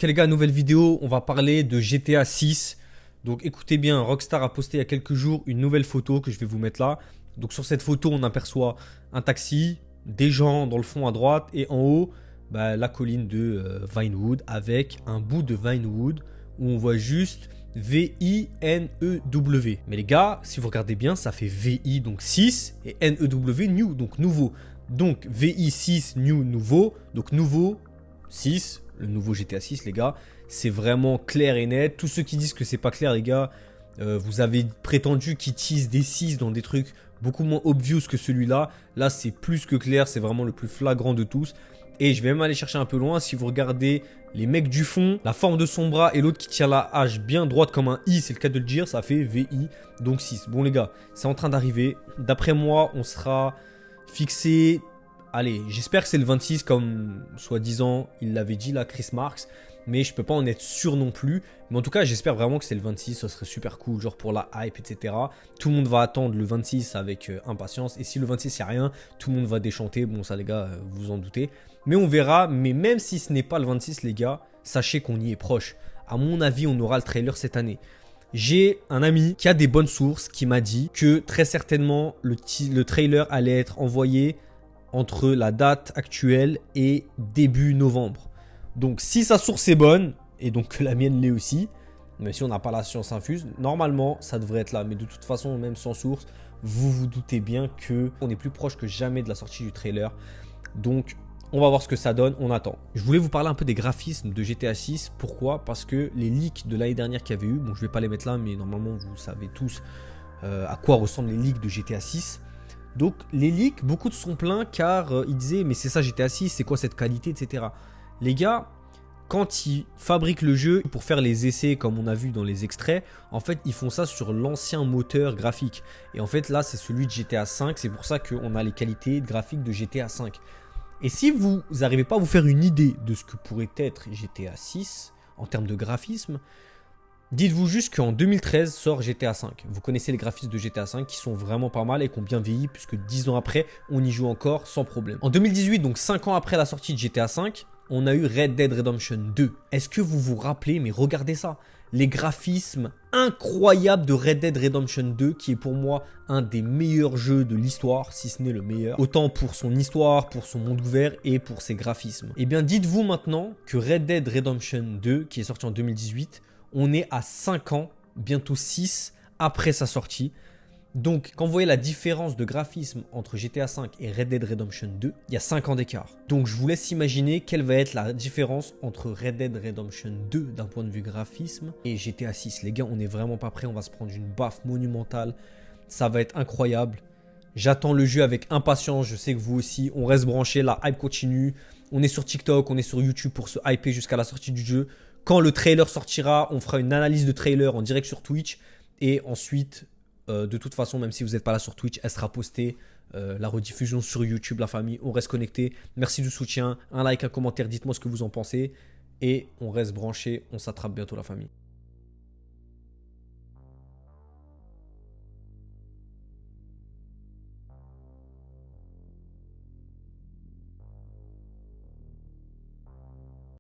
Ok les gars, nouvelle vidéo, on va parler de GTA 6. Donc écoutez bien, Rockstar a posté il y a quelques jours une nouvelle photo que je vais vous mettre là. Donc sur cette photo, on aperçoit un taxi, des gens dans le fond à droite et en haut, la colline de Vinewood avec un bout de Vinewood où on voit juste V-I-N-E-W. Mais les gars, si vous regardez bien, ça fait VI donc 6 et N-E-W new donc nouveau. Donc VI 6 new nouveau, donc nouveau 6, le nouveau GTA 6 les gars, c'est vraiment clair et net. Tous ceux qui disent que c'est pas clair les gars, vous avez prétendu qu'ils teasent des 6 dans des trucs beaucoup moins obvious que celui-là. Là c'est plus que clair, c'est vraiment le plus flagrant de tous. Et je vais même aller chercher un peu loin, si vous regardez les mecs du fond, la forme de son bras et l'autre qui tient la hache bien droite comme un I, c'est le cas de le dire, ça fait VI, donc 6. Bon les gars, c'est en train d'arriver. D'après moi, on sera fixé. Allez, j'espère que c'est le 26 comme soi-disant il l'avait dit là, Chris Marks. Mais je peux pas en être sûr non plus. Mais en tout cas, j'espère vraiment que c'est le 26. Ça serait super cool, genre pour la hype, etc. Tout le monde va attendre le 26 avec impatience. Et si le 26, il n'y a rien, tout le monde va déchanter. Bon, ça les gars, vous vous en doutez. Mais on verra. Mais même si ce n'est pas le 26, les gars, sachez qu'on y est proche. À mon avis, on aura le trailer cette année. J'ai un ami qui a des bonnes sources qui m'a dit que très certainement le trailer allait être envoyé entre la date actuelle et début novembre. Donc si sa source est bonne, et donc que la mienne l'est aussi, même si on n'a pas la science infuse, normalement ça devrait être là. Mais de toute façon, même sans source, vous vous doutez bien qu'on est plus proche que jamais de la sortie du trailer. Donc on va voir ce que ça donne, on attend. Je voulais vous parler un peu des graphismes de GTA 6. Pourquoi? Parce que les leaks de l'année dernière qu'il y avait eu, bon je vais pas les mettre là, mais normalement vous savez tous à quoi ressemblent les leaks de GTA 6. Donc les leaks, beaucoup de sont pleins car ils disaient mais c'est ça GTA 6, c'est quoi cette qualité, etc. Les gars, quand ils fabriquent le jeu pour faire les essais comme on a vu dans les extraits, en fait ils font ça sur l'ancien moteur graphique. Et en fait là c'est celui de GTA 5, c'est pour ça qu'on a les qualités graphiques de GTA 5. Et si vous n'arrivez pas à vous faire une idée de ce que pourrait être GTA 6 en termes de graphisme, dites-vous juste qu'en 2013 sort GTA 5. Vous connaissez les graphismes de GTA 5 qui sont vraiment pas mal et qui ont bien vieilli puisque 10 ans après, on y joue encore sans problème. En 2018, donc 5 ans après la sortie de GTA 5, on a eu Red Dead Redemption 2. Est-ce que vous vous rappelez, mais regardez ça, les graphismes incroyables de Red Dead Redemption 2 qui est pour moi un des meilleurs jeux de l'histoire, si ce n'est le meilleur. Autant pour son histoire, pour son monde ouvert et pour ses graphismes. Et bien dites-vous maintenant que Red Dead Redemption 2 qui est sorti en 2018, on est à 5 ans, bientôt 6 après sa sortie. Donc, quand vous voyez la différence de graphisme entre GTA 5 et Red Dead Redemption 2, il y a 5 ans d'écart. Donc, je vous laisse imaginer quelle va être la différence entre Red Dead Redemption 2 d'un point de vue graphisme et GTA 6. Les gars, on n'est vraiment pas prêts, on va se prendre une baffe monumentale. Ça va être incroyable. J'attends le jeu avec impatience, je sais que vous aussi. On reste branché, la hype continue. On est sur TikTok, on est sur YouTube pour se hyper jusqu'à la sortie du jeu. Quand le trailer sortira, on fera une analyse de trailer en direct sur Twitch. Et ensuite, de toute façon, même si vous n'êtes pas là sur Twitch, elle sera postée. La rediffusion sur YouTube, la famille. On reste connecté. Merci du soutien. Un like, un commentaire. Dites-moi ce que vous en pensez. Et on reste branché. On s'attrape bientôt, la famille.